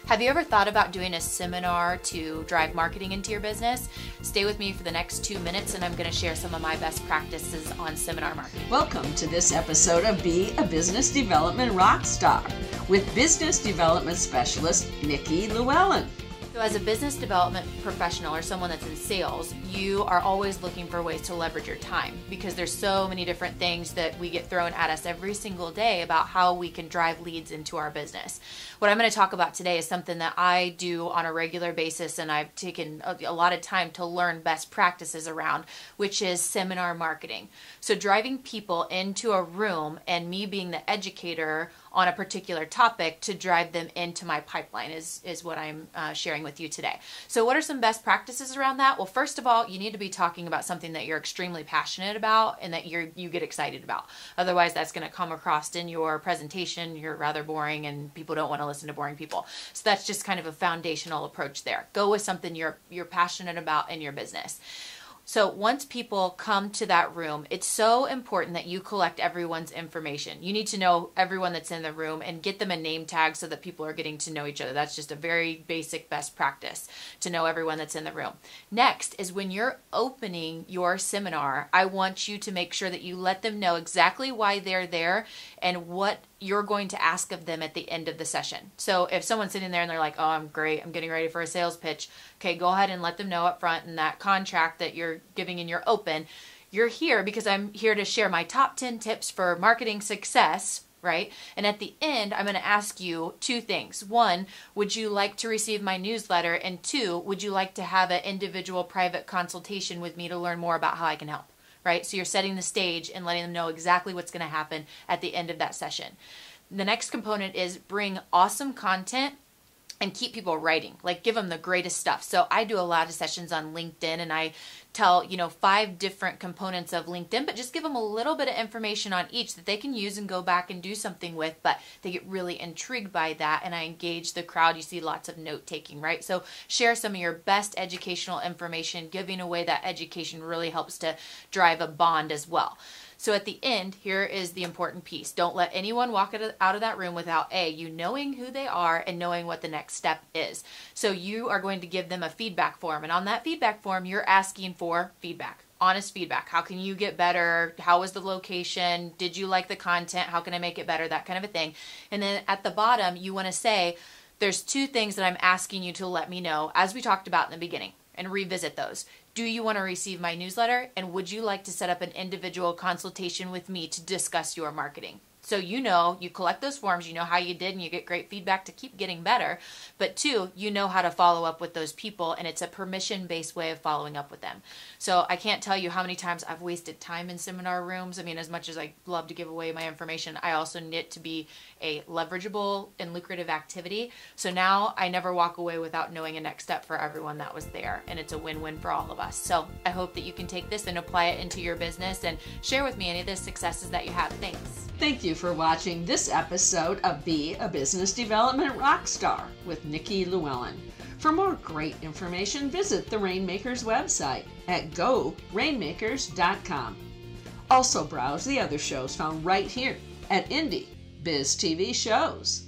Have you ever thought about doing a seminar to drive marketing into your business? Stay with me for the next 2 minutes and I'm going to share some of my best practices on seminar marketing. Welcome to this episode of Be a Business Development Rockstar with business development specialist Nikki Llewellyn. So as a business development professional or someone that's in sales, you are always looking for ways to leverage your time because there's so many different things that we get thrown at us every single day about how we can drive leads into our business. What I'm going to talk about today is something that I do on a regular basis and I've taken a lot of time to learn best practices around, which is seminar marketing. So driving people into a room and me being the educator on a particular topic to drive them into my pipeline is what I'm sharing with you today. So what are some best practices around that? Well, first of all, you need to be talking about something that you're extremely passionate about and that you get excited about. Otherwise, that's going to come across in your presentation. You're rather boring and people don't want to listen to boring people. So that's just kind of a foundational approach there. Go with something you're passionate about in your business. So once people come to that room, it's so important that you collect everyone's information. You need to know everyone that's in the room and get them a name tag so that people are getting to know each other. That's just a very basic best practice to know everyone that's in the room. Next is when you're opening your seminar, I want you to make sure that you let them know exactly why they're there and what you're going to ask of them at the end of the session. So if someone's sitting there and they're like, oh, I'm great, I'm getting ready for a sales pitch. Okay, go ahead and let them know up front in that contract that you're giving in your open, you're here because I'm here to share my top 10 tips for marketing success, right? And at the end, I'm going to ask you two things. One, would you like to receive my newsletter? And two, would you like to have an individual private consultation with me to learn more about how I can help? Right? So you're setting the stage and letting them know exactly what's going to happen at the end of that session. The next component is bring awesome content and keep people writing, like give them the greatest stuff. So I do a lot of sessions on LinkedIn and I tell, 5 different components of LinkedIn, but just give them a little bit of information on each that they can use and go back and do something with, but they get really intrigued by that and I engage the crowd. You see lots of note taking, right? So share some of your best educational information. Giving away that education really helps to drive a bond as well. So at the end, here is the important piece. Don't let anyone walk out of that room without you knowing who they are and knowing what the next step is. So you are going to give them a feedback form. And on that feedback form, you're asking for feedback, honest feedback. How can you get better? How was the location? Did you like the content? How can I make it better? That kind of a thing. And then at the bottom, you want to say, there's 2 things that I'm asking you to let me know, as we talked about in the beginning, and revisit those. Do you want to receive my newsletter? And would you like to set up an individual consultation with me to discuss your marketing? So you collect those forms, you know how you did, and you get great feedback to keep getting better. But 2, you know how to follow up with those people, and it's a permission-based way of following up with them. So I can't tell you how many times I've wasted time in seminar rooms. I mean, as much as I love to give away my information, I also need it to be a leverageable and lucrative activity. So now I never walk away without knowing a next step for everyone that was there, and it's a win-win for all of us. So I hope that you can take this and apply it into your business and share with me any of the successes that you have. Thanks. Thank you for watching this episode of Be a Business Development Rockstar with Nikki Llewellyn. For more great information, visit the Rainmakers website at gorainmakers.com. Also browse the other shows found right here at Indie Biz TV Shows.